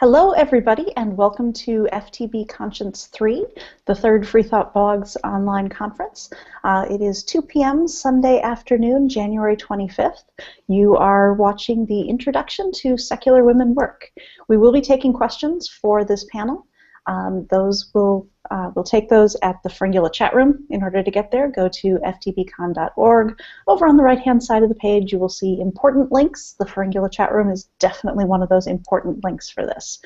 Hello, everybody, and welcome to FtBCon3, the third Free Thought Blogs online conference. It is 2 p.m. Sunday afternoon, January 25th. You are watching the Introduction to Secular Women Work. We will be taking questions for this panel. We'll take those at the Fringula chat room. In order to get there, go to ftbcon.org. Over on the right-hand side of the page, you will see important links. The Fringula chat room is definitely one of those important links for this.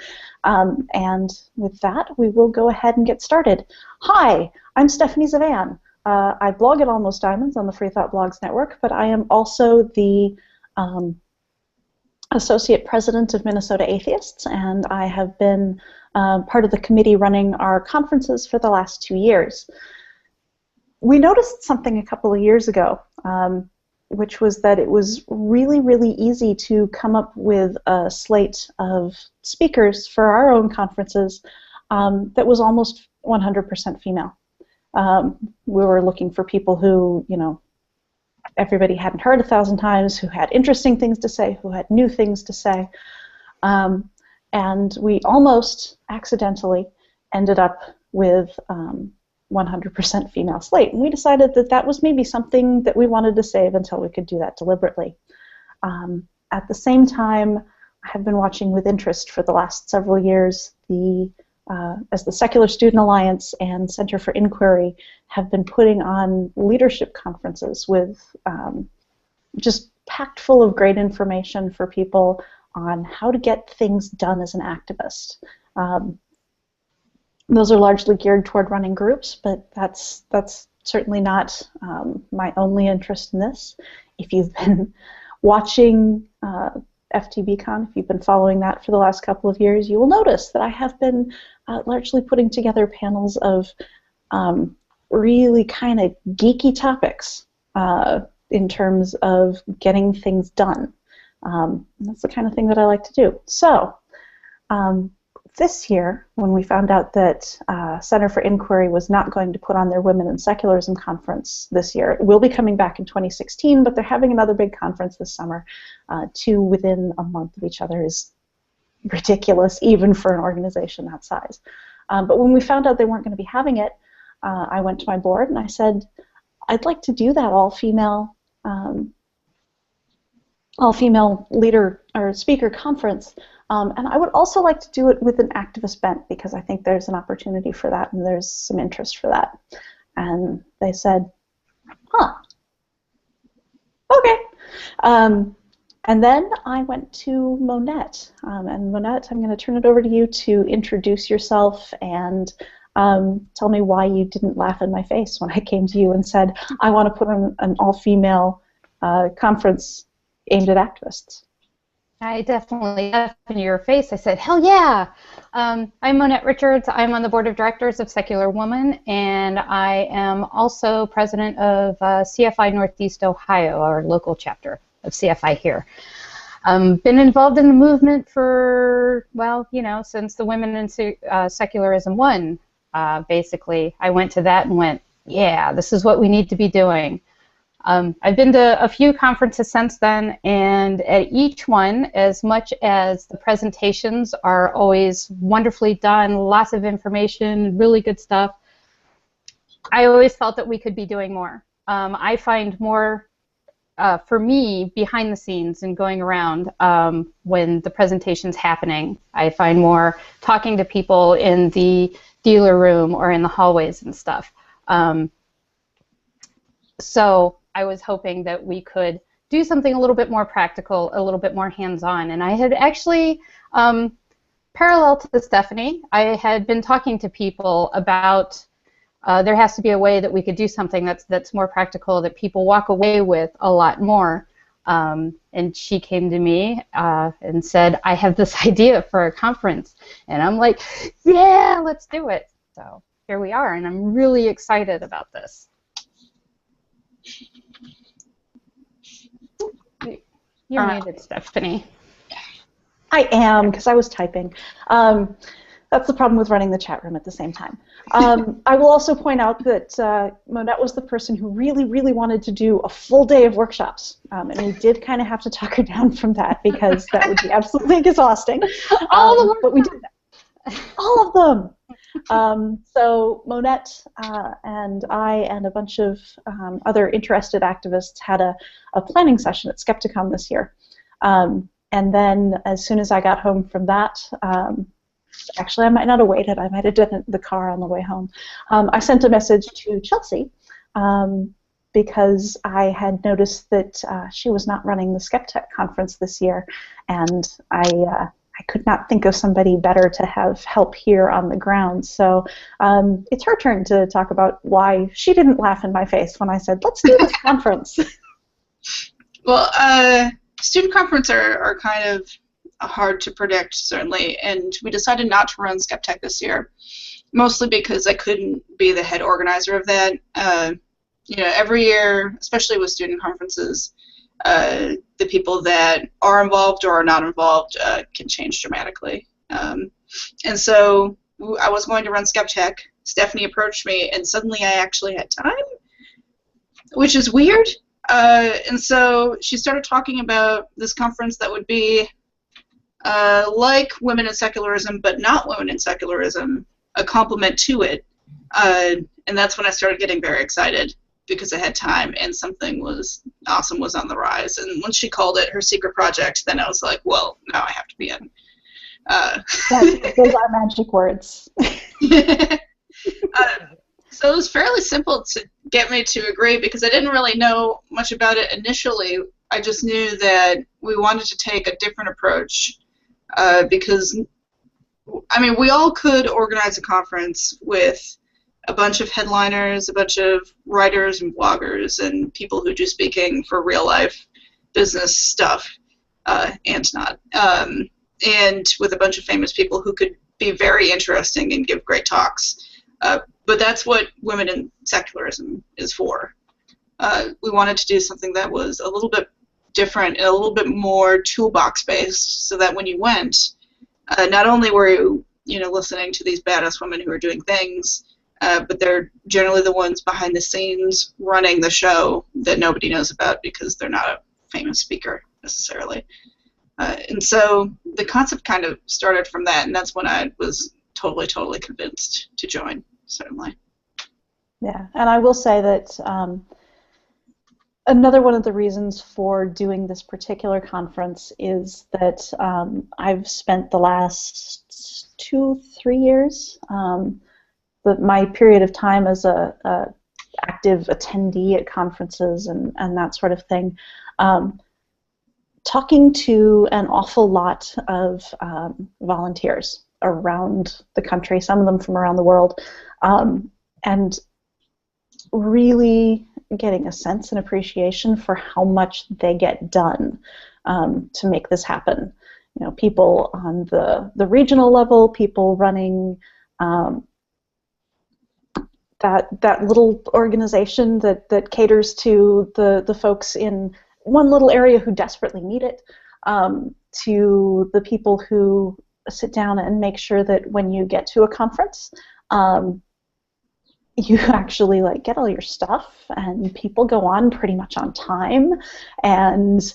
And with that, we will go ahead and get started. Hi, I'm Stephanie Zvan. I blog at Almost Diamonds on the Free Thought Blogs Network, but I am also the Associate President of Minnesota Atheists, and I have been part of the committee running our conferences for the last 2 years. We noticed something a couple of years ago, which was that it was really, really easy to come up with a slate of speakers for our own conferences that was almost 100% female. We were looking for people who, everybody hadn't heard 1,000 times, who had interesting things to say, who had new things to say. And we almost accidentally ended up with 100% female slate. And we decided that that was maybe something that we wanted to save until we could do that deliberately. At the same time, I have been watching with interest for the last several years as the Secular Student Alliance and Center for Inquiry have been putting on leadership conferences with just packed full of great information for people on how to get things done as an activist. Those are largely geared toward running groups, but that's certainly not my only interest in this. If you've been watching FtBCon, if you've been following that for the last couple of years, you will notice that I have been largely putting together panels of really kind of geeky topics in terms of getting things done. That's the kind of thing that I like to do. So this year, when we found out that Center for Inquiry was not going to put on their Women in Secularism conference this year, it will be coming back in 2016, but they're having another big conference this summer. 2 within a month of each other is ridiculous, even for an organization that size. But when we found out they weren't going to be having it, I went to my board and I said, I'd like to do that all-female leader or speaker conference, and I would also like to do it with an activist bent because I think there's an opportunity for that and there's some interest for that. And they said, huh, okay. And then I went to Monette, and Monette, I'm going to turn it over to you to introduce yourself and tell me why you didn't laugh in my face when I came to you and said, I want to put on an all-female conference aimed at activists. I definitely laughed in your face. I said, hell yeah! I'm Monette Richards. I'm on the board of directors of Secular Woman, and I am also president of CFI Northeast Ohio, our local chapter of CFI here. Been involved in the movement for, well, since the Women in Secularism won, basically. I went to that and went, yeah, this is what we need to be doing. I've been to a few conferences since then, and at each one, as much as the presentations are always wonderfully done, lots of information, really good stuff, I always felt that we could be doing more. I find more, for me, behind the scenes and going around when the presentation's happening. I find more talking to people in the dealer room or in the hallways and stuff. So I was hoping that we could do something a little bit more practical, a little bit more hands-on. And I had actually, parallel to Stephanie, I had been talking to people about there has to be a way that we could do something that's more practical, that people walk away with a lot more. And she came to me and said, I have this idea for a conference. And I'm like, yeah, let's do it. So here we are, and I'm really excited about this. You're muted, Stephanie. I am, because I was typing. That's the problem with running the chat room at the same time. I will also point out that Monette was the person who really, really wanted to do a full day of workshops, and we did kind of have to talk her down from that because that would be absolutely exhausting. But we did that. All of them. So Monette and I and a bunch of other interested activists had a planning session at FtBCon this year. And then as soon as I got home from that, actually, I might not have waited. I might have done it in the car on the way home. I sent a message to Chelsea because I had noticed that she was not running the FtBCon conference this year, and I could not think of somebody better to have help here on the ground. So it's her turn to talk about why she didn't laugh in my face when I said, let's do this conference. Well, student conferences are kind of hard to predict, certainly, and we decided not to run FtBCon this year, mostly because I couldn't be the head organizer of that. You know, every year, especially with student conferences, the people that are involved or are not involved can change dramatically. And so I was going to run FtBCon. Stephanie approached me, and suddenly I actually had time, which is weird. And so she started talking about this conference that would be like Women in Secularism, but not Women in Secularism, a complement to it. And that's when I started getting very excited because I had time and something was awesome was on the rise. And when she called it her secret project, then I was like, well, now I have to be in. Those are magic words. So it was fairly simple to get me to agree because I didn't really know much about it initially. I just knew that we wanted to take a different approach because, I mean, we all could organize a conference with a bunch of headliners, a bunch of writers and bloggers and people who do speaking for real-life business stuff and not, and with a bunch of famous people who could be very interesting and give great talks. But that's what Women in Secularism is for. We wanted to do something that was a little bit different and a little bit more toolbox-based, so that when you went, not only were you know, listening to these badass women who are doing things, but they're generally the ones behind the scenes running the show that nobody knows about because they're not a famous speaker necessarily. And so the concept kind of started from that, and that's when I was totally convinced to join, certainly. Yeah, and I will say that another one of the reasons for doing this particular conference is that I've spent the last 2-3 years, my period of time as a active attendee at conferences and that sort of thing, talking to an awful lot of volunteers around the country, some of them from around the world, and really getting a sense and appreciation for how much they get done to make this happen. You know, people on the regional level, people running that little organization that caters to the folks in one little area who desperately need it, to the people who sit down and make sure that when you get to a conference, you actually like get all your stuff and people go on pretty much on time and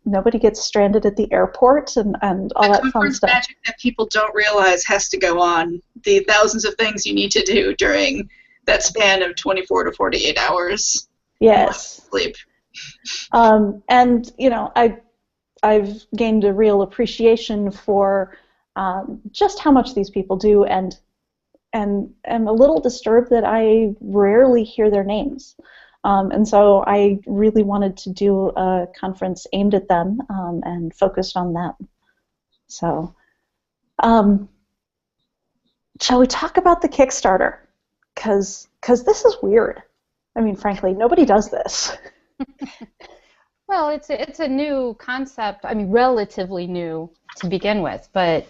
nobody gets stranded at the airport and all that fun stuff. Magic that people don't realize has to go on. The thousands of things you need to do during that span of 24 to 48 hours. Yes. Sleep. And you know, I've gained a real appreciation for just how much these people do, and am a little disturbed that I rarely hear their names. And so I really wanted to do a conference aimed at them and focused on them. So, shall we talk about the Kickstarter? Because this is weird. I mean, frankly, nobody does this. Well, it's a new concept. I mean, relatively new to begin with, but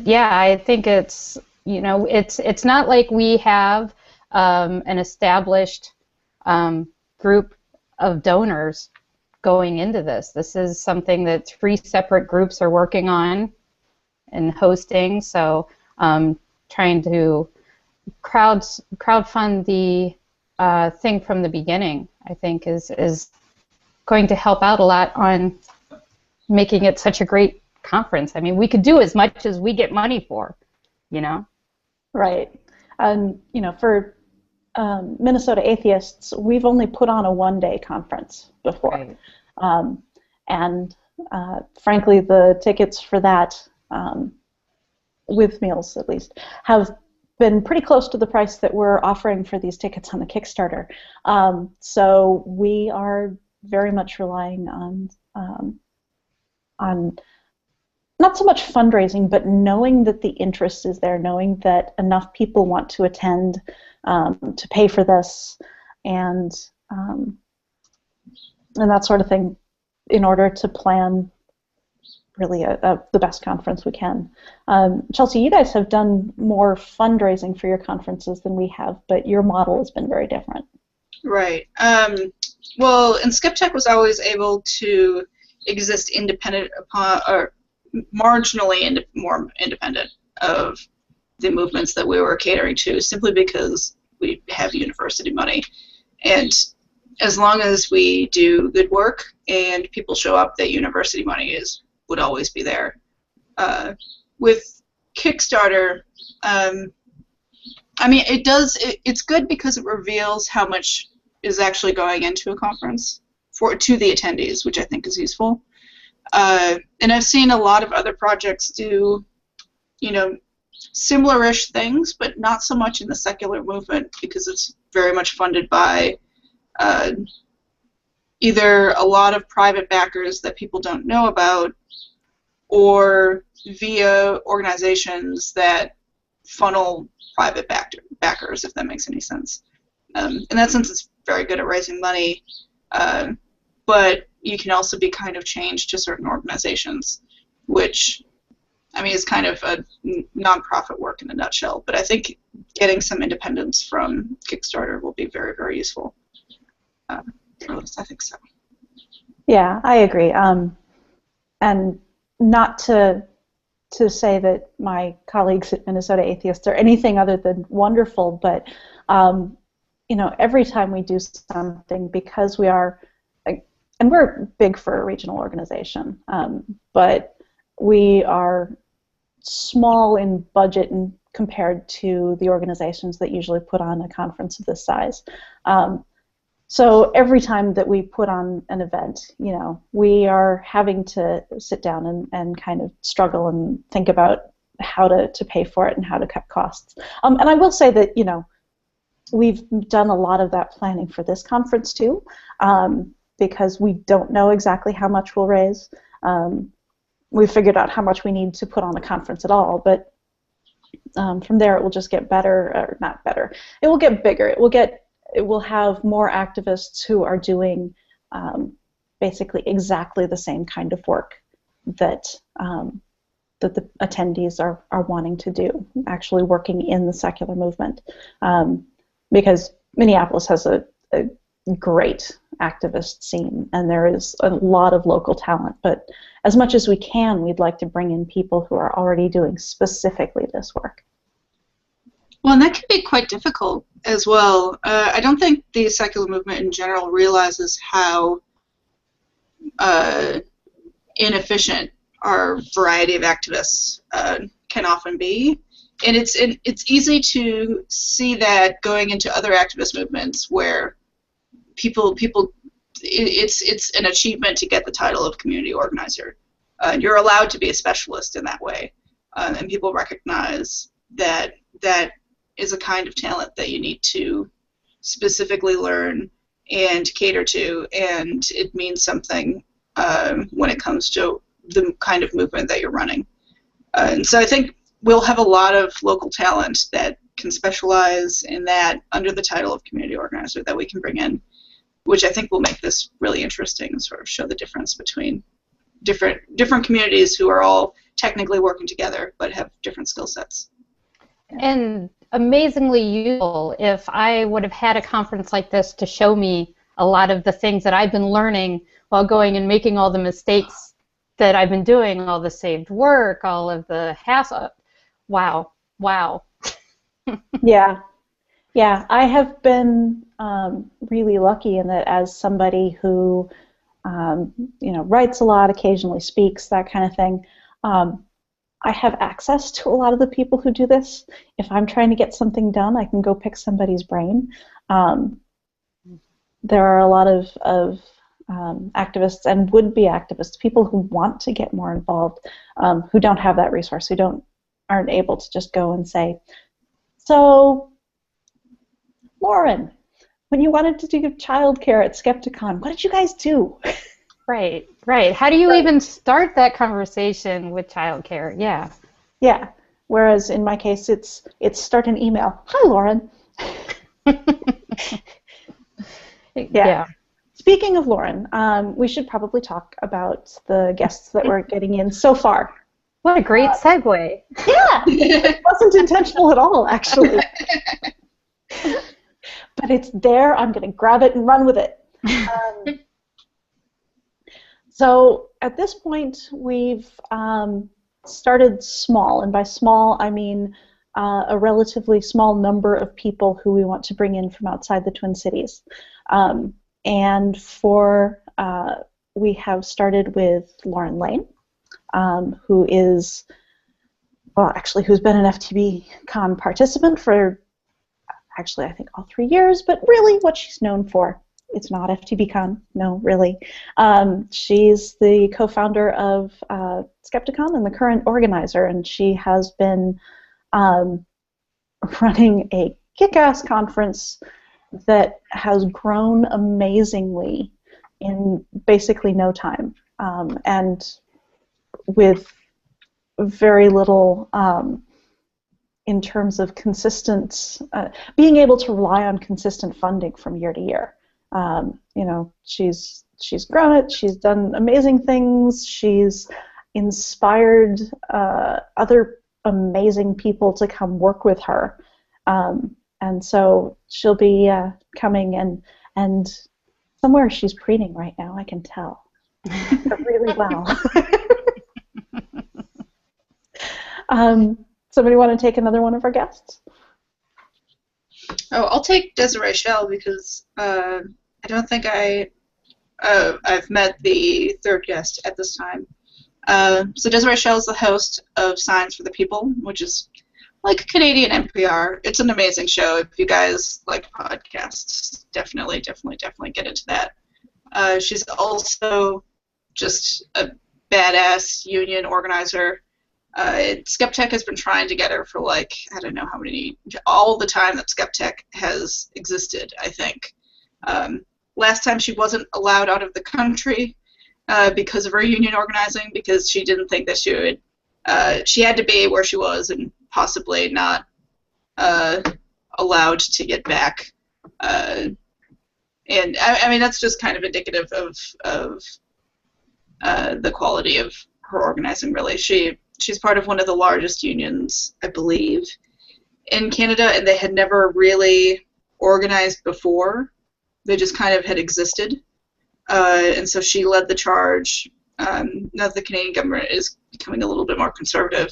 yeah, I think it's, you know, it's not like we have an established group of donors going into this. This is something that 3 separate groups are working on and hosting. So trying to crowdfund the thing from the beginning, I think, is going to help out a lot on making it such a great conference. I mean, we could do as much as we get money for, you know? Right. And, you know, for Minnesota Atheists, we've only put on a one-day conference before. Right. And frankly, the tickets for that, with meals at least, have been pretty close to the price that we're offering for these tickets on the Kickstarter. So we are very much relying on not so much fundraising, but knowing that the interest is there, knowing that enough people want to attend to pay for this, and that sort of thing, in order to plan really the best conference we can. Chelsea, you guys have done more fundraising for your conferences than we have, but your model has been very different. Right. Well, and SkipTech was always able to exist independent upon, or marginally more independent of the movements that we were catering to, simply because we have university money. And as long as we do good work and people show up, that university money would always be there. With Kickstarter, I mean, it's good because it reveals how much is actually going into a conference to the attendees, which I think is useful. And I've seen a lot of other projects do, you know, similar-ish things, but not so much in the secular movement, because it's very much funded by either a lot of private backers that people don't know about, or via organizations that funnel private backers, if that makes any sense. In that sense, it's very good at raising money, but you can also be kind of changed to certain organizations, which, I mean, is kind of a non-profit work in a nutshell. But I think getting some independence from Kickstarter will be very, very useful. Or at least I think so. Yeah, I agree. And not to say that my colleagues at Minnesota Atheists are anything other than wonderful, but you know, every time we do something, because we are, and we're big for a regional organization, but we are small in budget and compared to the organizations that usually put on a conference of this size. So every time that we put on an event, you know, we are having to sit down and kind of struggle and think about how to pay for it and how to cut costs. And I will say that, you know, we've done a lot of that planning for this conference too, because we don't know exactly how much we'll raise. We figured out how much we need to put on a conference at all, but from there it will just get better, or not better. It will get bigger. It will have more activists who are doing basically exactly the same kind of work that that the attendees are wanting to do, actually working in the secular movement. Because Minneapolis has a great activist scene, and there is a lot of local talent, but as much as we can, we'd like to bring in people who are already doing specifically this work. Well, and that can be quite difficult as well. I don't think the secular movement in general realizes how inefficient our variety of activists can often be. And it's easy to see that going into other activist movements where it's an achievement to get the title of community organizer. You're allowed to be a specialist in that way, and people recognize that that is a kind of talent that you need to specifically learn and cater to, and it means something when it comes to the kind of movement that you're running. And so I think we'll have a lot of local talent that can specialize in that under the title of community organizer that we can bring in, which I think will make this really interesting and sort of show the difference between different communities who are all technically working together but have different skill sets. And amazingly useful if I would have had a conference like this to show me a lot of the things that I've been learning while going and making all the mistakes that I've been doing, all the saved work, all of the hassle. Wow. Wow. Yeah. Yeah, I have been really lucky in that as somebody who, writes a lot, occasionally speaks, that kind of thing. I have access to a lot of the people who do this. If I'm trying to get something done, I can go pick somebody's brain. Um, there are a lot of activists and would-be activists, people who want to get more involved, who don't have that resource, who aren't able to just go and say, so, Lauren, when you wanted to do childcare at FtBCon3, what did you guys do? Right, right. How do you even start that conversation with childcare? Yeah. Yeah. Whereas in my case, it's start an email. Hi, Lauren. Yeah. Speaking of Lauren, we should probably talk about the guests that we're getting in so far. What a great segue. Yeah. It wasn't intentional at all, actually. But it's there. I'm going to grab it and run with it. So at this point, we've started small, and by small, I mean a relatively small number of people who we want to bring in from outside the Twin Cities. And we have started with Lauren Lane, who's been an FtBCon participant for actually I think all 3 years, but really what she's known for, it's not FtBCon, no, really. She's the co-founder of FtBCon and the current organizer, and she has been running a kick-ass conference that has grown amazingly in basically no time, and with very little in terms of consistent, being able to rely on consistent funding from year to year. She's grown it. She's done amazing things. She's inspired other amazing people to come work with her, and so she'll be coming and somewhere she's preening right now. I can tell, but really well. Somebody want to take another one of our guests? Oh, I'll take Desiree Schell because I don't think I've met the third guest at this time. So Desiree Schell is the host of Signs for the People, which is like Canadian NPR. It's an amazing show. If you guys like podcasts, definitely get into that. She's also just a badass union organizer. Skeptech has been trying to get her for I don't know how many, all the time that Skeptech has existed, I think. Last time she wasn't allowed out of the country because of her union organizing, because she didn't think that she would, she had to be where she was and possibly not allowed to get back. And I mean, that's just kind of indicative of the quality of her organizing, really. She's part of one of the largest unions, I believe, in Canada, and they had never really organized before. They just kind of had existed. And so she led the charge. Now that the Canadian government is becoming a little bit more conservative,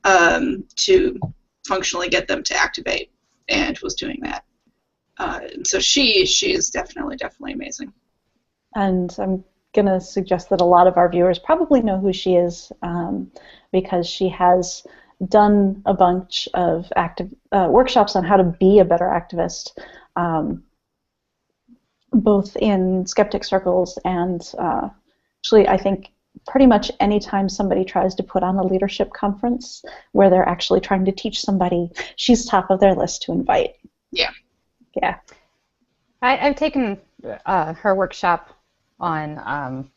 to functionally get them to activate, and was doing that. And so she is definitely amazing. And I'm going to suggest that a lot of our viewers probably know who she is, because she has done a bunch of workshops on how to be a better activist, both in skeptic circles and actually I think pretty much any time somebody tries to put on a leadership conference where they're actually trying to teach somebody, she's top of their list to invite. Yeah. Yeah. I've taken her workshop on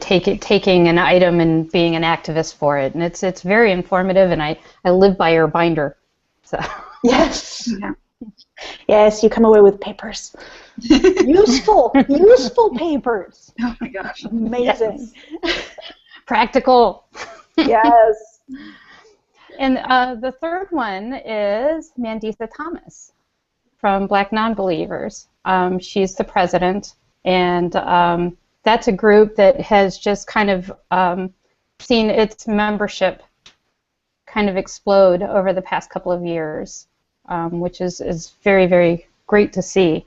taking an item and being an activist for it, and it's very informative, and I live by her binder. So yes. Yeah. Yes, you come away with papers. useful papers. Oh my gosh. Amazing. Yes. Practical. Yes. And the third one is Mandisa Thomas from Black Nonbelievers. She's the president, and that's a group that has just kind of seen its membership kind of explode over the past couple of years, which is very, very great to see.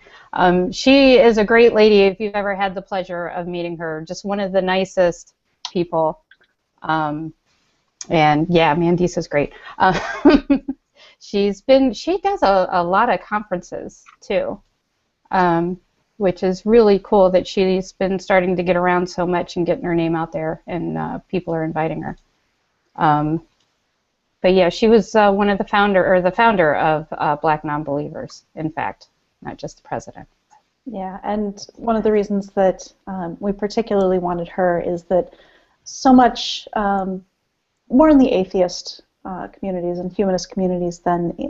She is a great lady if you've ever had the pleasure of meeting her. Just one of the nicest people. And yeah, Mandisa's great. She does a lot of conferences too, which is really cool that she's been starting to get around so much and getting her name out there, and people are inviting her. But yeah, she was the founder of Black Nonbelievers, in fact, not just the president. Yeah, and one of the reasons that we particularly wanted her is that so much more in the atheist communities and humanist communities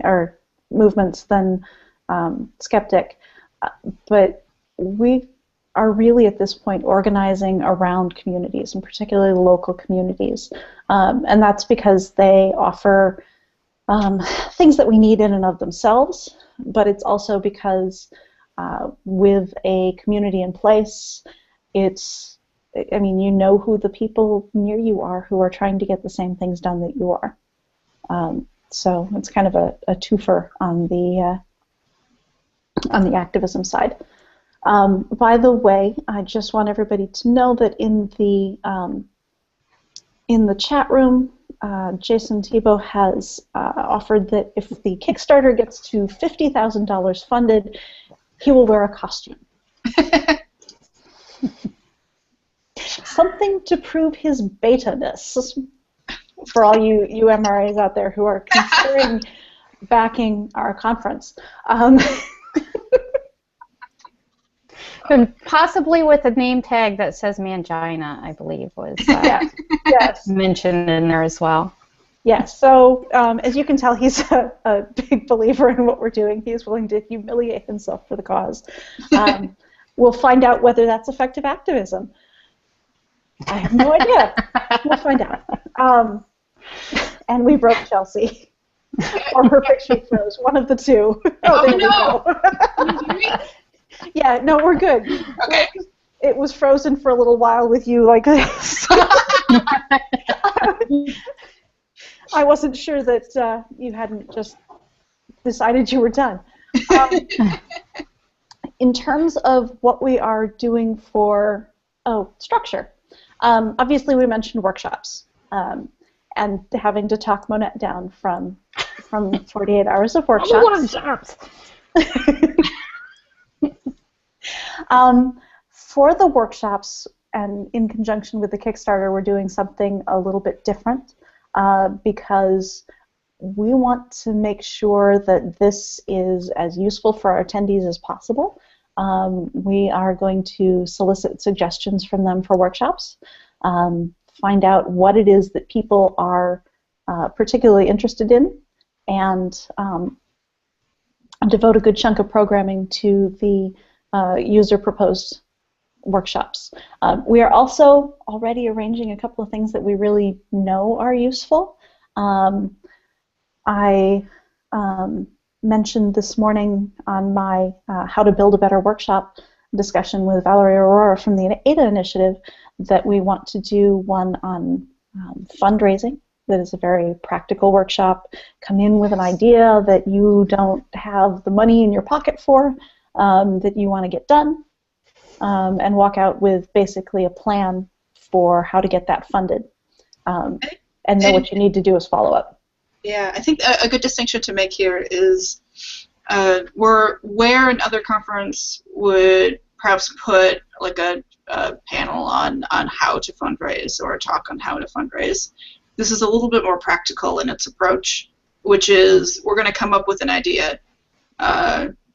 or movements than skeptic, but we are really at this point organizing around communities, and particularly local communities, and that's because they offer things that we need in and of themselves, but it's also because with a community in place, you know who the people near you are who are trying to get the same things done that you are. So it's kind of a twofer on the activism side. By the way, I just want everybody to know that in the chat room, Jason Tebow has offered that if the Kickstarter gets to $50,000 funded, he will wear a costume. Something to prove his beta-ness for all you MRAs out there who are considering backing our conference. And possibly with a name tag that says Mangina, I believe, was yes. mentioned in there as well. Yes, so as you can tell, he's a big believer in what we're doing. He's willing to humiliate himself for the cause. We'll find out whether that's effective activism. I have no idea. We'll find out. And we broke Chelsea. Or her picture froze. One of the two. No! Yeah, no, we're good. Okay. It was frozen for a little while with you like this. I wasn't sure that you hadn't just decided you were done. In terms of what we are doing for structure, obviously we mentioned workshops and having to talk Monette down from 48 hours of workshops. For the workshops, and in conjunction with the Kickstarter, we're doing something a little bit different because we want to make sure that this is as useful for our attendees as possible. We are going to solicit suggestions from them for workshops, find out what it is that people are particularly interested in, and devote a good chunk of programming to the user-proposed workshops. We are also already arranging a couple of things that we really know are useful. I mentioned this morning on my How to Build a Better Workshop discussion with Valerie Aurora from the ADA Initiative that we want to do one on fundraising. That is a very practical workshop. Come in with an idea that you don't have the money in your pocket for, that you want to get done, and walk out with basically a plan for how to get that funded. And know what you need to do is follow up. Yeah, I think a good distinction to make here is where another conference would perhaps put like a panel on how to fundraise or a talk on how to fundraise. This is a little bit more practical in its approach, which is we're going to come up with an idea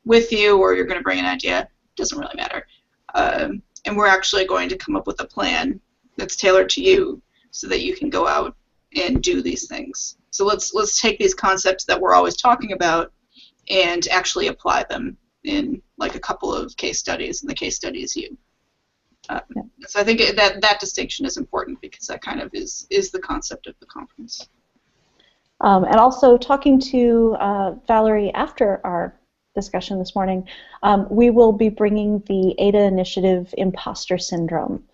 with you, or you're going to bring an idea. Doesn't really matter. And we're actually going to come up with a plan that's tailored to you so that you can go out and do these things. So let's take these concepts that we're always talking about and actually apply them in like a couple of case studies, and the case study is you. So I think that distinction is important because that kind of is the concept of the conference. And also talking to Valerie after our discussion this morning, we will be bringing the ADA Initiative Imposter Syndrome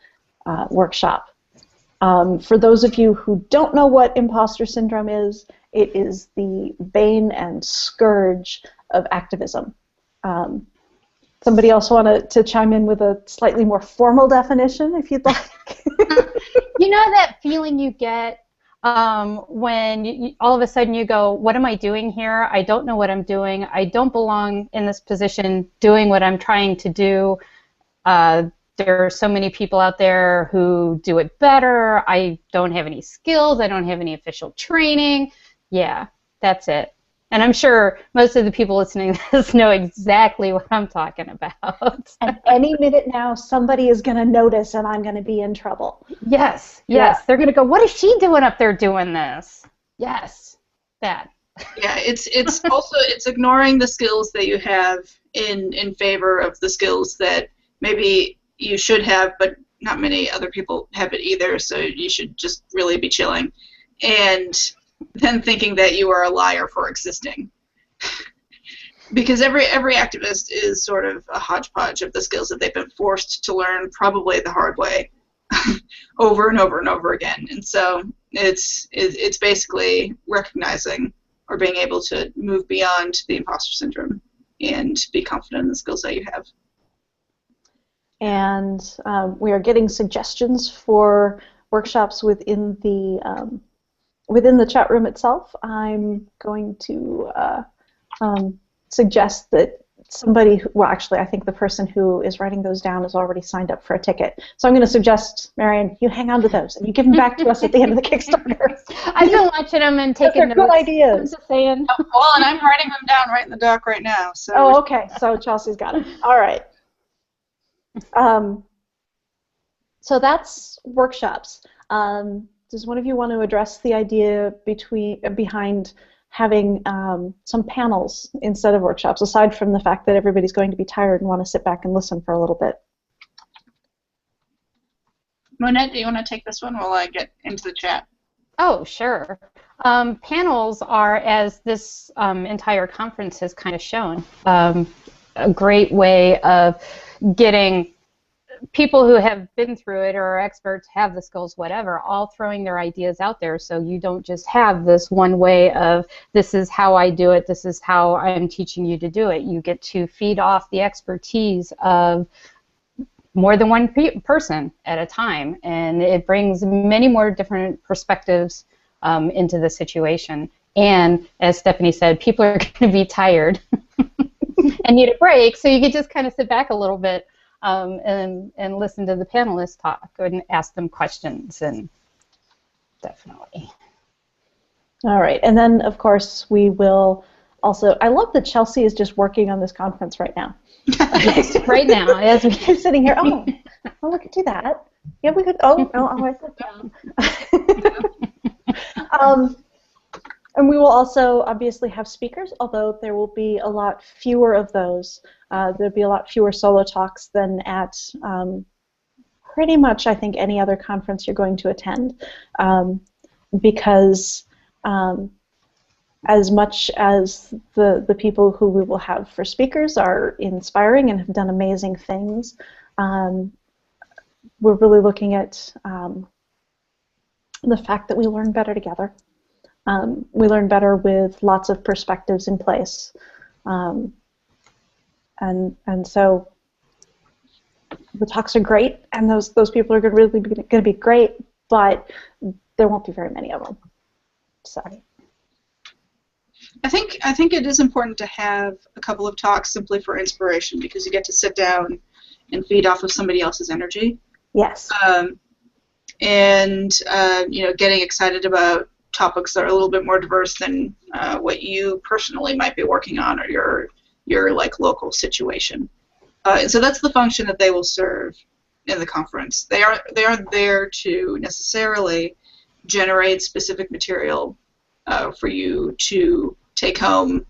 workshop. For those of you who don't know what imposter syndrome is, it is the bane and scourge of activism. Somebody else want to chime in with a slightly more formal definition, if you'd like? You know that feeling you get when all of a sudden you go, what am I doing here? I don't know what I'm doing. I don't belong in this position doing what I'm trying to do. There are so many people out there who do it better. I don't have any skills. I don't have any official training. Yeah, that's it. And I'm sure most of the people listening to this know exactly what I'm talking about. And any minute now, somebody is going to notice and I'm going to be in trouble. Yes, yes. Yeah. They're going to go, what is she doing up there doing this? Yes, that. Yeah, it's also it's ignoring the skills that you have in favor of the skills that maybe you should have, but not many other people have it either, so you should just really be chilling. And then thinking that you are a liar for existing. Because every activist is sort of a hodgepodge of the skills that they've been forced to learn, probably the hard way, over and over and over again. And so it's basically recognizing or being able to move beyond the imposter syndrome and be confident in the skills that you have. And we are getting suggestions for workshops within the chat room itself. I'm going to suggest that somebody who, well, actually, I think the person who is writing those down is already signed up for a ticket. So I'm going to suggest, Marion, you hang on to those and you give them back to us at the end of the Kickstarter. I've been watching them and taking notes. They're good ideas. I'm just saying. Oh, well, and I'm writing them down right in the doc right now. So Oh, okay. So Chelsea's got it. All right. So that's workshops. Does one of you want to address the idea behind having some panels instead of workshops, aside from the fact that everybody's going to be tired and want to sit back and listen for a little bit? Monette, do you want to take this one while I get into the chat? Oh, sure. Panels are, as this entire conference has kind of shown, a great way of getting people who have been through it or are experts, have the skills, whatever, all throwing their ideas out there, so you don't just have this one way of, this is how I do it, this is how I'm teaching you to do it. You get to feed off the expertise of more than one person at a time, and it brings many more different perspectives into the situation. And as Stephanie said, people are going to be tired and need a break, so you can just kind of sit back a little bit and listen to the panelists talk and ask them questions, and definitely. All right, and then of course we will also, I love that Chelsea is just working on this conference right now. Yes, right now, as we're sitting here, oh, well, we could do that. Yeah, we could, I'll write that down. And we will also obviously have speakers, although there will be a lot fewer of those. There'll be a lot fewer solo talks than at pretty much, I think, any other conference you're going to attend, because as much as the people who we will have for speakers are inspiring and have done amazing things, we're really looking at the fact that we learn better together. We learn better with lots of perspectives in place, and so the talks are great, and those people are going to be great, but there won't be very many of them. So I think it is important to have a couple of talks simply for inspiration, because you get to sit down and feed off of somebody else's energy. Yes. And getting excited about topics that are a little bit more diverse than what you personally might be working on, or your like local situation. And so that's the function that they will serve in the conference. They aren't there to necessarily generate specific material for you to take home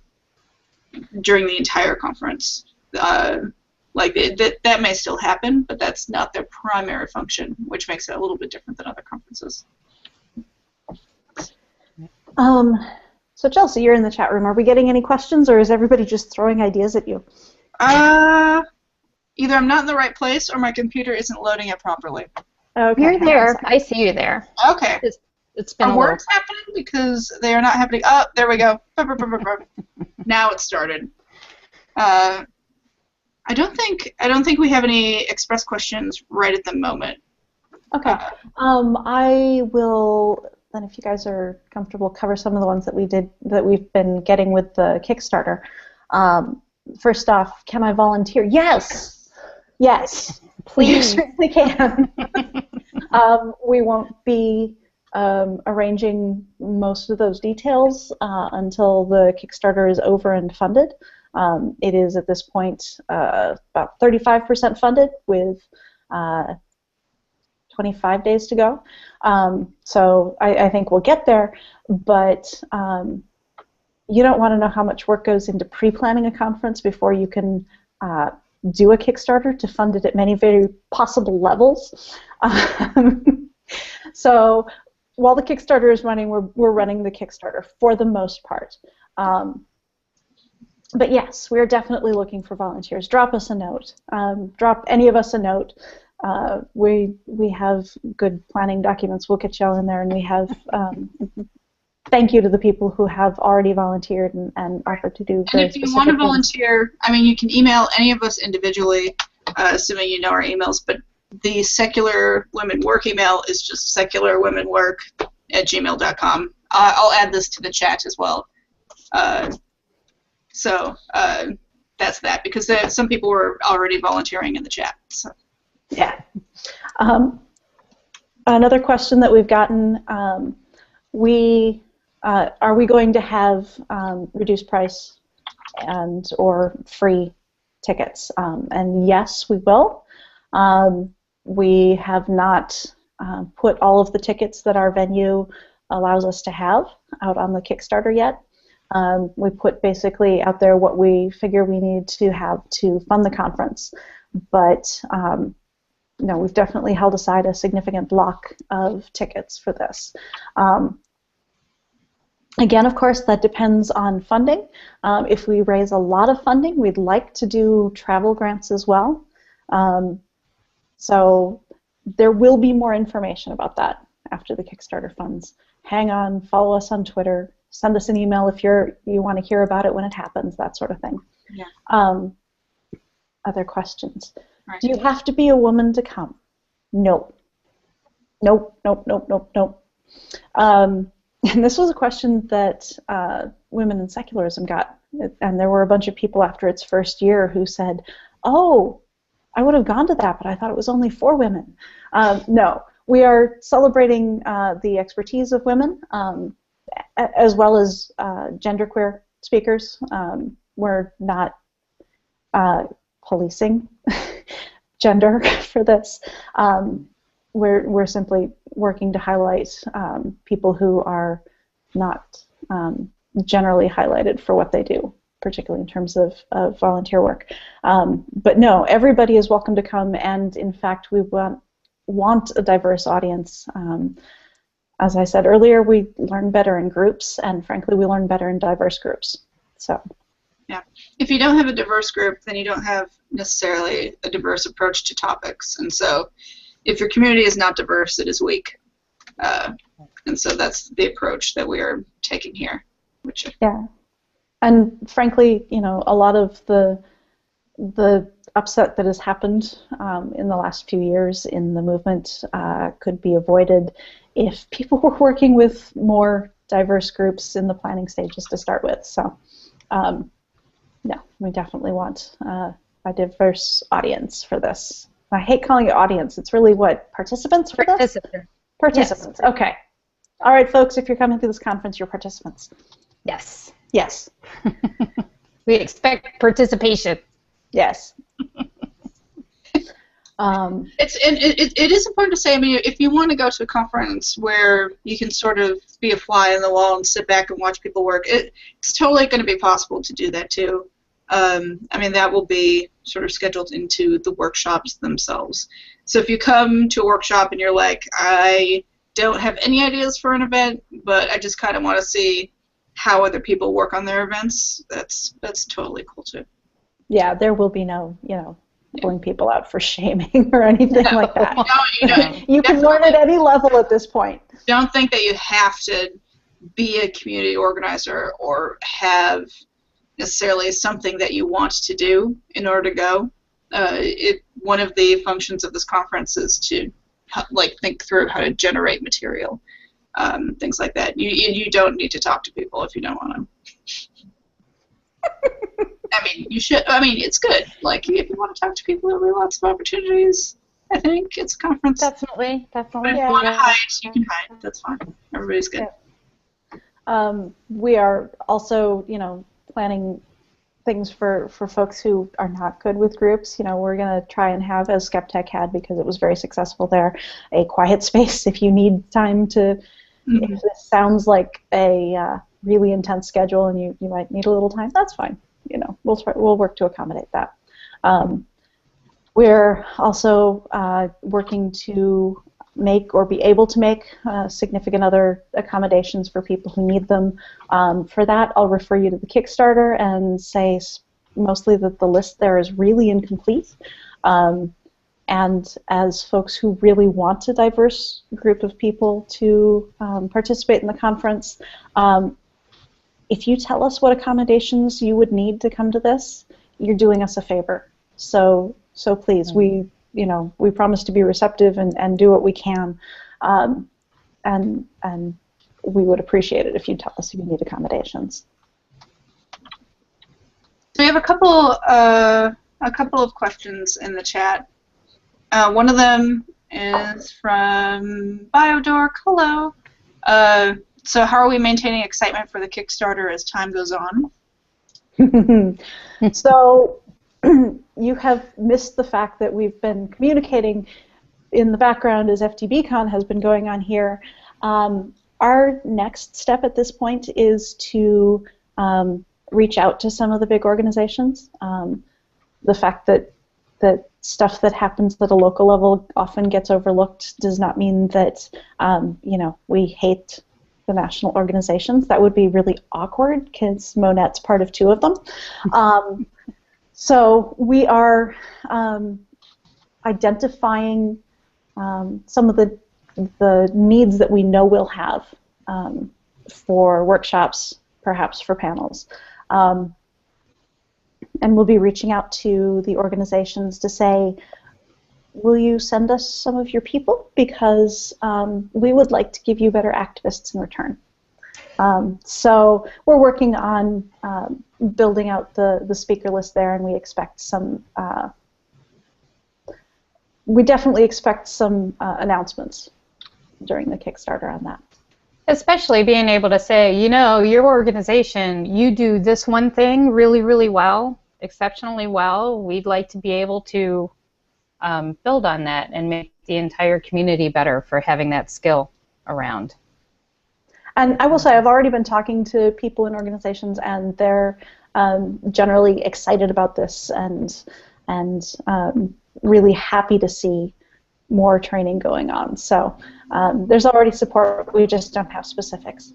during the entire conference. That may still happen, but that's not their primary function, which makes it a little bit different than other conferences. So Chelsea, you're in the chat room. Are we getting any questions, or is everybody just throwing ideas at you? Either I'm not in the right place, or my computer isn't loading it properly. Okay. You're hang on a there. second. I see you there. Okay. It's been Are a little. words happening? Because they are not happening. Oh, there we go. Now it started. I don't think we have any express questions right at the moment. Okay. I will then, if you guys are comfortable, cover some of the ones that we've been getting with the Kickstarter. First off, can I volunteer? Yes. Yes. Please. We certainly can. We won't be arranging most of those details until the Kickstarter is over and funded. It is at this point about 35% funded with 25 days to go. So I think we'll get there, but you don't want to know how much work goes into pre-planning a conference before you can do a Kickstarter to fund it at many very possible levels. So while the Kickstarter is running, we're running the Kickstarter for the most part. But yes, we're definitely looking for volunteers. Drop us a note. Drop any of us a note. We have good planning documents. We'll get you all in there, and we have thank you to the people who have already volunteered and offered to do very And if you specific want to things. volunteer, I mean, you can email any of us individually, assuming you know our emails, but the Secular Women Work email is just secularwomenwork@gmail.com. I'll add this to the chat as well. So that's that, because some people were already volunteering in the chat. So. Yeah. Another question that we've gotten, are we going to have reduced price and or free tickets? And yes, we will. We have not put all of the tickets that our venue allows us to have out on the Kickstarter yet. We put basically out there what we figure we need to have to fund the conference, but no, we've definitely held aside a significant block of tickets for this. Again, of course, that depends on funding. If we raise a lot of funding, we'd like to do travel grants as well. So there will be more information about that after the Kickstarter funds. Hang on, follow us on Twitter, send us an email if you want to hear about it when it happens, that sort of thing. Yeah. Other questions? Right. Do you have to be a woman to come? No. Nope, nope, nope, nope, nope. And this was a question that Women in Secularism got, and there were a bunch of people after its first year who said, oh, I would have gone to that, but I thought it was only for women. No, we are celebrating the expertise of women, as well as genderqueer speakers. We're not policing gender for this. We're simply working to highlight people who are not generally highlighted for what they do, particularly in terms of volunteer work. But no, everybody is welcome to come, and in fact, we want a diverse audience. As I said earlier, we learn better in groups, and frankly, we learn better in diverse groups. So. Yeah. If you don't have a diverse group, then you don't have necessarily a diverse approach to topics. And so if your community is not diverse, it is weak. And so that's the approach that we are taking here. Yeah. And frankly, you know, a lot of the upset that has happened in the last few years in the movement could be avoided if people were working with more diverse groups in the planning stages to start with. So, no, we definitely want a diverse audience for this. I hate calling it audience. It's really what? Participants for this? Participants. Yes. Okay. All right, folks, if you're coming to this conference, you're participants. Yes. Yes. We expect participation. Yes. It is important to say, I mean, if you want to go to a conference where you can sort of be a fly on the wall and sit back and watch people work, it's totally going to be possible to do that too. I mean, that will be sort of scheduled into the workshops themselves. So if you come to a workshop and you're like, I don't have any ideas for an event, but I just kind of want to see how other people work on their events, that's totally cool too. Yeah, there will be no, you know, pulling people out for shaming or anything like that. You can learn at any level at this point. Don't think that you have to be a community organizer or have necessarily something that you want to do in order to go. One of the functions of this conference is to think through how to generate material, things like that. You don't need to talk to people if you don't want to. I mean, you should. I mean, it's good. Like, if you want to talk to people, there'll be lots of opportunities. I think it's a conference. Definitely. But if you want to hide, you can hide. That's fine. Everybody's good. Yeah. We are also, planning things for folks who are not good with groups. We're going to try and have, as SkepTech had, because it was very successful there, a quiet space if you need time to. If this sounds like a really intense schedule and you might need a little time, that's fine. We'll work to accommodate that. We're also working to make or be able to make significant other accommodations for people who need them. For that, I'll refer you to the Kickstarter and say mostly that the list there is really incomplete. And as folks who really want a diverse group of people to participate in the conference, if you tell us what accommodations you would need to come to this, you're doing us a favor. So please, we promise to be receptive and do what we can, and we would appreciate it if you tell us if you need accommodations. So we have a couple of questions in the chat. One of them is from Biodork. Hello. So how are we maintaining excitement for the Kickstarter as time goes on? So you have missed the fact that we've been communicating in the background as FtBCon has been going on here. Our next step at this point is to reach out to some of the big organizations. The fact that stuff that happens at a local level often gets overlooked does not mean that we hate the national organizations. That would be really awkward because Monette's part of 2 of them. So we are identifying some of the needs that we know we'll have for workshops, perhaps for panels. And we'll be reaching out to the organizations to say, will you send us some of your people? Because we would like to give you better activists in return. So we're working on building out the speaker list there, and we expect some. We definitely expect some announcements during the Kickstarter on that. Especially being able to say, your organization, you do this one thing really, really well, exceptionally well. We'd like to be able to build on that and make the entire community better for having that skill around. And I will say I've already been talking to people in organizations, and they're generally excited about this and really happy to see more training going on. So there's already support. We just don't have specifics.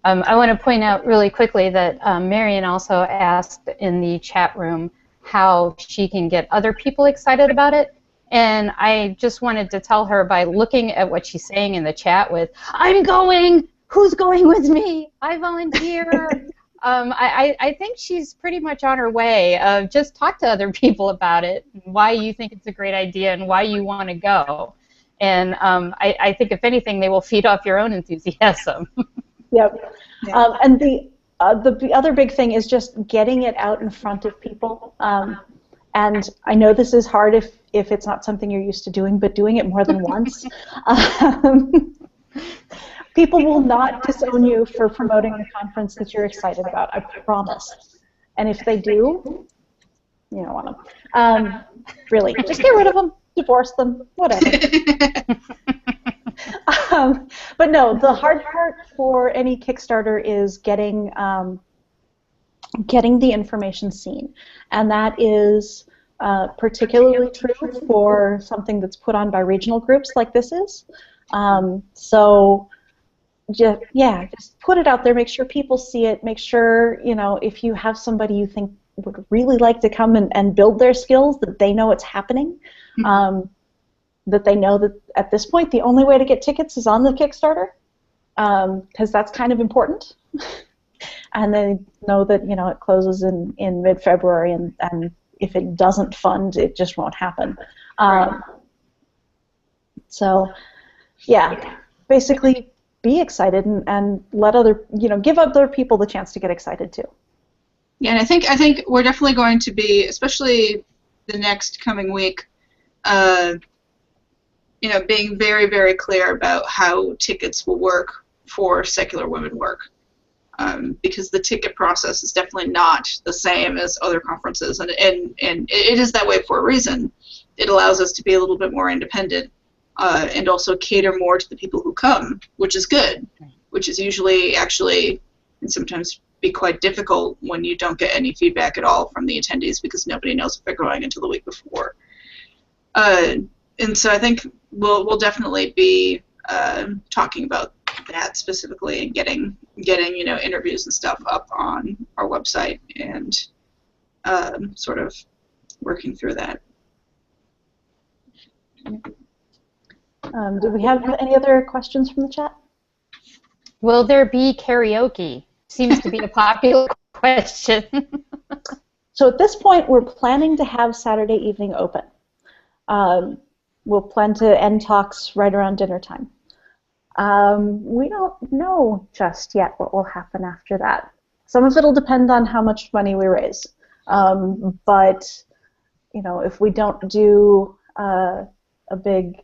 I want to point out really quickly that Marion also asked in the chat room how she can get other people excited about it. And I just wanted to tell her by looking at what she's saying in the chat with, I'm going, who's going with me? I volunteer. I think she's pretty much on her way. Just talk to other people about it, why you think it's a great idea and why you want to go. And I think, if anything, they will feed off your own enthusiasm. Yep. Yeah. And the other big thing is just getting it out in front of people. And I know this is hard if it's not something you're used to doing, but doing it more than once. People will not disown you for promoting the conference that you're excited about, I promise. And if they do, you don't want them. Really, just get rid of them, divorce them, whatever. But no, the hard part for any Kickstarter is getting the information seen. And that is particularly true for something that's put on by regional groups like this is. So just put it out there, make sure people see it, make sure, if you have somebody you think would really like to come and build their skills, that they know it's happening, that they know that at this point the only way to get tickets is on the Kickstarter, because that's kind of important. And they know that, you know, it closes in mid-February, and if it doesn't fund, it just won't happen. So, yeah, basically be excited and let other, you know, give other people the chance to get excited too. Yeah, and I think we're definitely going to be, especially the next coming week, you know, being very, very clear about how tickets will work for secular women work. Because the ticket process is definitely not the same as other conferences, and it is that way for a reason. It allows us to be a little bit more independent and also cater more to the people who come, which is good, which is usually actually and sometimes be quite difficult when you don't get any feedback at all from the attendees because nobody knows if they're going until the week before. And so I think we'll definitely be talking about that specifically and getting you know, interviews and stuff up on our website and sort of working through that. Do we have any other questions from the chat? Will there be karaoke? Seems to be a popular question. So at this point, we're planning to have Saturday evening open. We'll plan to end talks right around dinner time. We don't know just yet what will happen after that. Some of it will depend on how much money we raise. But, you know, if we don't do a big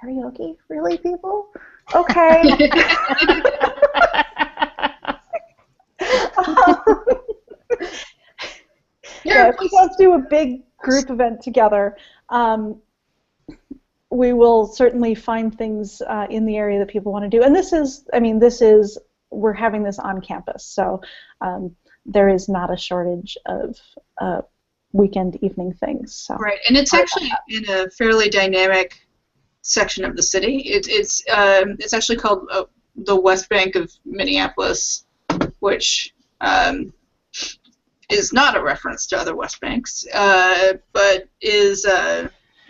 karaoke, really, people? Okay. Yeah, if we don't do a big group event together, we will certainly find things in the area that people want to do. And this is, I mean, we're having this on campus, so there is not a shortage of weekend evening things. So. Right, and it's actually in a fairly dynamic section of the city. It's actually called the West Bank of Minneapolis, which is not a reference to other West Banks, but is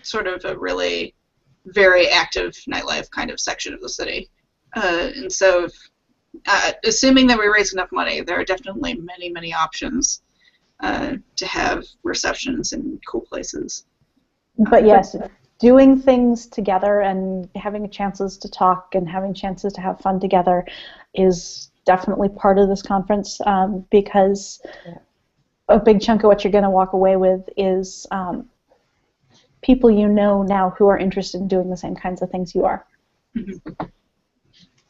sort of a really very active nightlife kind of section of the city. And so, assuming that we raise enough money, there are definitely many, many options to have receptions in cool places. But yes, doing things together and having chances to talk and having chances to have fun together is definitely part of this conference, because a big chunk of what you're going to walk away with is people you know now who are interested in doing the same kinds of things you are. Mm-hmm.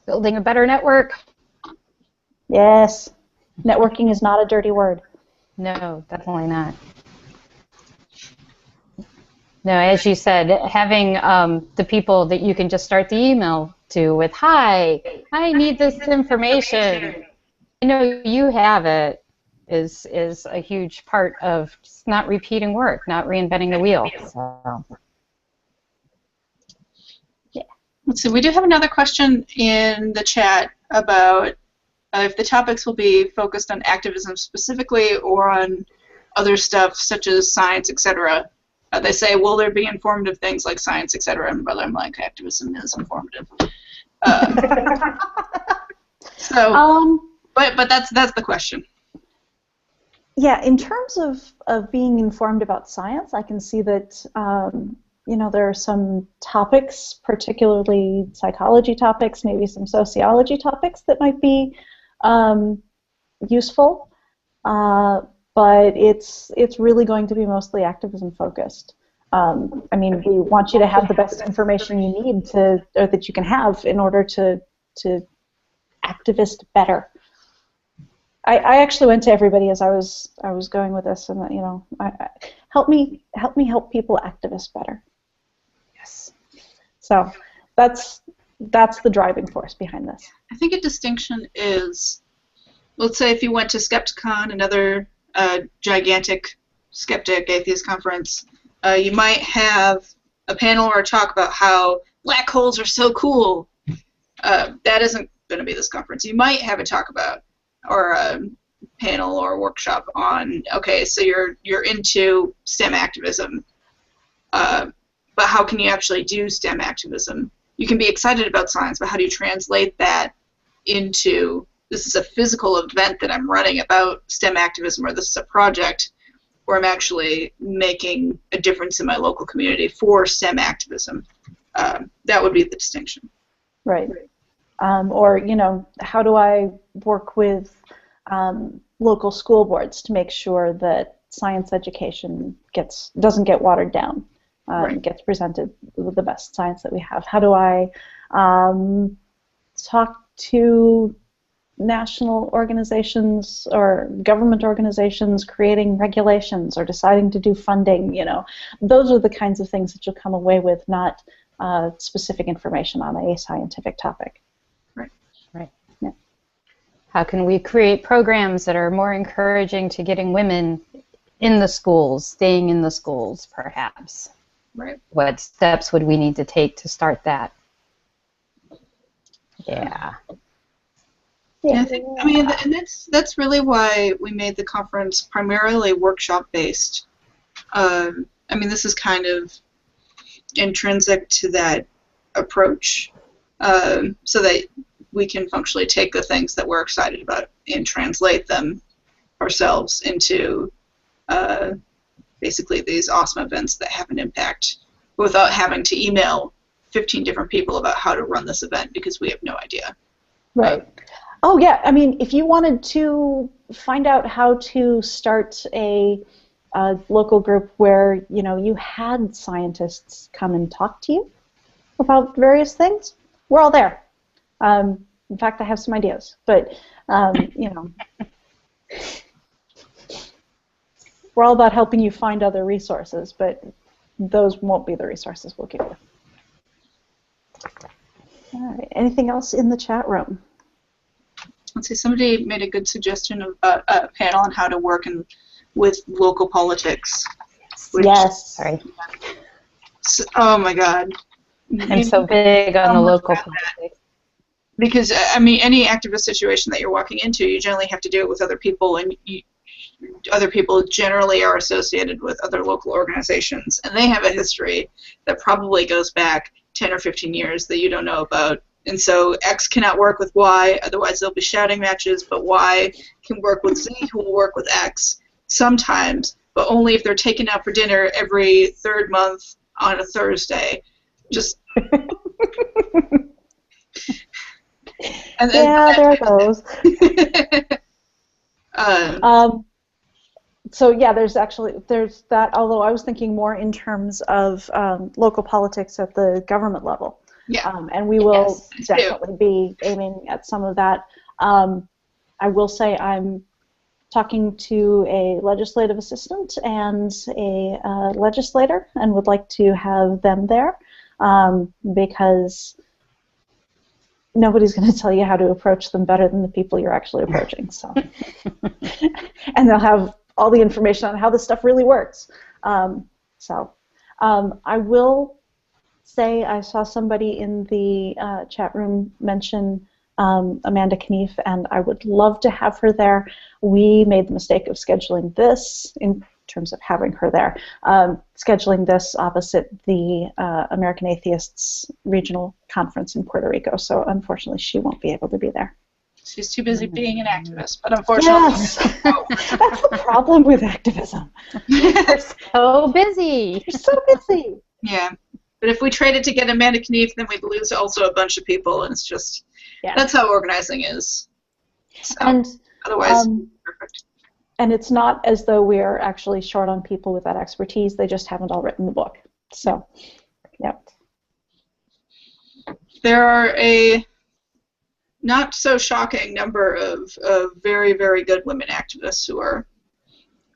Building a better network. Yes. Networking is not a dirty word. No, definitely not. No, as you said, having the people that you can just start the email to with, "Hi, I need this information. I know you have it," is a huge part of just not repeating work, not reinventing the wheel. So. Yeah. Let's see. We do have another question in the chat about if the topics will be focused on activism specifically or on other stuff such as science, etc. They say, will there be informative things like science, etc.? And brother, I'm like, activism is informative. So, but that's the question. Yeah, in terms of being informed about science, I can see that you know, there are some topics, particularly psychology topics, maybe some sociology topics that might be useful. But it's really going to be mostly activism focused. I mean, we want you to have the best information you need or that you can have in order to activist better. I actually went to everybody as I was going with this, and you know, help me help people activist better. Yes. So that's the driving force behind this. I think a distinction is, let's say if you went to FtBCon, another gigantic skeptic atheist conference, you might have a panel or a talk about how black holes are so cool. That isn't going to be this conference. You might have a talk about, or panel or workshop on, okay, so you're into STEM activism, but how can you actually do STEM activism? You can be excited about science, but how do you translate that into, this is a physical event that I'm running about STEM activism, or this is a project where I'm actually making a difference in my local community for STEM activism. That would be the distinction. Right. Or, you know, how do I work with local school boards to make sure that science education doesn't get watered down, Right. gets presented with the best science that we have? How do I talk to national organizations or government organizations creating regulations or deciding to do funding? You know, those are the kinds of things that you'll come away with, not specific information on a scientific topic. Right. Right. Yeah. How can we create programs that are more encouraging to getting women in the schools, staying in the schools, perhaps? Right. What steps would we need to take to start that? Yeah. Yeah, I mean, and that's really why we made the conference primarily workshop-based. I mean, this is kind of intrinsic to that approach, so that we can functionally take the things that we're excited about and translate them ourselves into basically these awesome events that have an impact without having to email 15 different people about how to run this event because we have no idea. Right. Oh, yeah. I mean, if you wanted to find out how to start a local group where, you know, you had scientists come and talk to you about various things, we're all there. In fact, I have some ideas, but, you know, we're all about helping you find other resources, but those won't be the resources we'll give you. All right. Anything else in the chat room? Let's see, somebody made a good suggestion of a panel on how to work with local politics. Yes. Sorry. Oh my God. I'm so big on the local politics. Because, I mean, any activist situation that you're walking into, you generally have to do it with other people, and other people generally are associated with other local organizations, and they have a history that probably goes back 10 or 15 years that you don't know about. And so X cannot work with Y, otherwise there'll be shouting matches, but Y can work with Z, who will work with X sometimes, but only if they're taken out for dinner every third month on a Thursday. Just... yeah, there it goes. So yeah, there's that, although I was thinking more in terms of local politics at the government level. Yeah. And we will definitely be aiming at some of that. I will say I'm talking to a legislative assistant and a legislator, and would like to have them there because nobody's going to tell you how to approach them better than the people you're actually approaching. So, and they'll have all the information on how this stuff really works. I will say I saw somebody in the chat room mention Amanda Knief, and I would love to have her there. We made the mistake of scheduling this, in terms of having her there, scheduling this opposite the American Atheists Regional Conference in Puerto Rico, so unfortunately she won't be able to be there. She's too busy being an activist, but unfortunately... Yes! That's the problem with activism. You're so busy. You're so busy. Yeah. But if we traded to get Amanda Knief, then we'd lose also a bunch of people, and it's just... Yeah. That's how organizing is. So, and otherwise, perfect. And it's not as though we are actually short on people with that expertise. They just haven't all written the book. So, yeah. There are a not so shocking number of very, very good women activists who are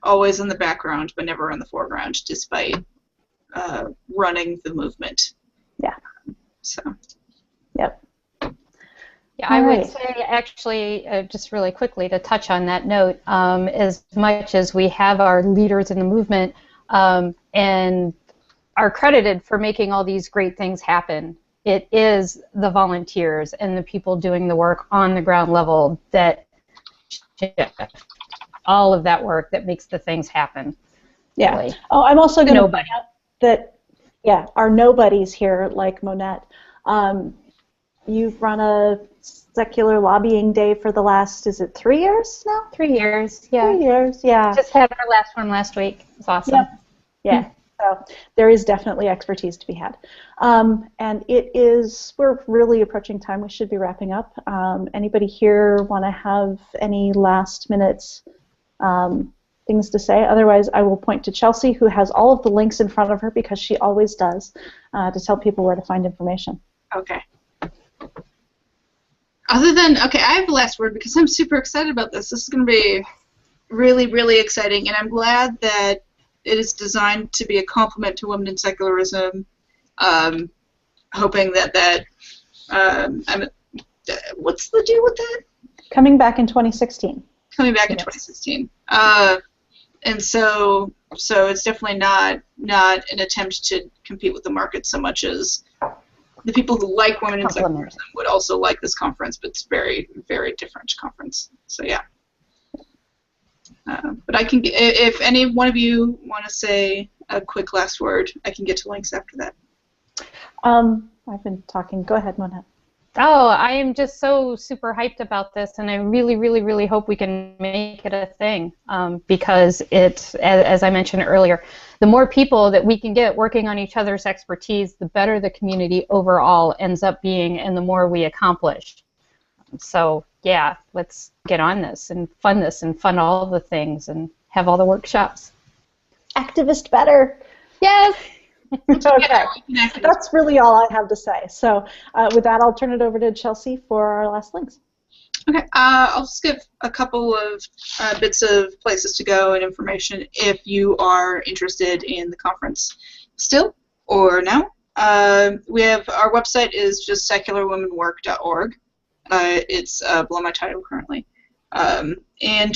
always in the background but never in the foreground, despite running the movement. Yeah. So. Yep. Yeah, I would say actually, just really quickly to touch on that note, as much as we have our leaders in the movement and are credited for making all these great things happen, it is the volunteers and the people doing the work on the ground level that shift. all of that work that makes the things happen. Yeah. Really. Oh, I'm also going to Nobody. point out that, yeah, our nobodies here, like Monette, you've run a secular lobbying day for the last, is it 3 years now? 3 years, yeah. 3 years, yeah. Just had our last one last week. It's awesome. Yep. Yeah. So there is definitely expertise to be had. And we're really approaching time. We should be wrapping up. Anybody here want to have any last minute things to say? Otherwise, I will point to Chelsea, who has all of the links in front of her, because she always does, to tell people where to find information. Okay. Other than, okay, I have the last word because I'm super excited about this. This is going to be really, really exciting, and I'm glad that it is designed to be a complement to women in secularism. Hoping that what's the deal with that? Coming back in 2016. Coming back in 2016. And so it's definitely not an attempt to compete with the market so much as the people who like women in secularism would also like this conference, but it's very, very different conference. So yeah. But I can, if any one of you want to say a quick last word, I can get to links after that. I've been talking. Go ahead, Monette. Oh, I am just so super hyped about this, and I really, really, really hope we can make it a thing, because it, as I mentioned earlier, the more people that we can get working on each other's expertise, the better the community overall ends up being, and the more we accomplish. So, yeah, let's get on this and fund all the things and have all the workshops. Activist better. Yes. Okay, that's really all I have to say. So with that, I'll turn it over to Chelsea for our last links. Okay, I'll just give a couple of bits of places to go and information if you are interested in the conference still or now. We have, our website is just secularwomenwork.org. It's below my title currently. And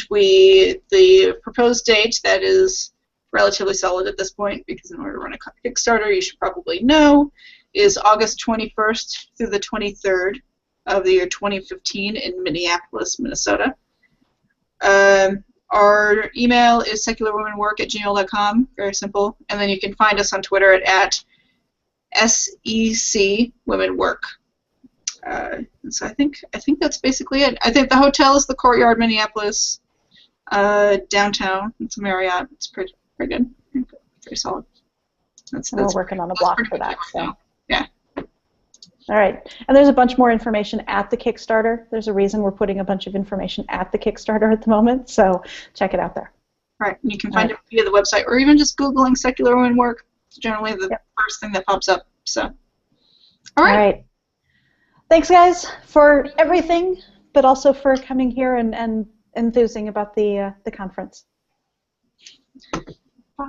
the proposed date that is relatively solid at this point, because in order to run a Kickstarter, you should probably know, is August 21st through the 23rd of the year 2015 in Minneapolis, Minnesota. Our email is secularwomenwork@gmail.com, very simple, and then you can find us on Twitter at SECWomenWork. And so I think that's basically it. I think the hotel is the Courtyard Minneapolis, downtown. It's a Marriott. It's pretty good. Pretty solid. We're working on a block for that. So. Yeah. All right. And there's a bunch more information at the Kickstarter. There's a reason we're putting a bunch of information at the Kickstarter at the moment, so check it out there. Right. And you can find it via the website, or even just Googling Secular Women Work. It's generally the first thing that pops up. So. All right. Thanks, guys, for everything, but also for coming here and enthusing about the conference. Bye.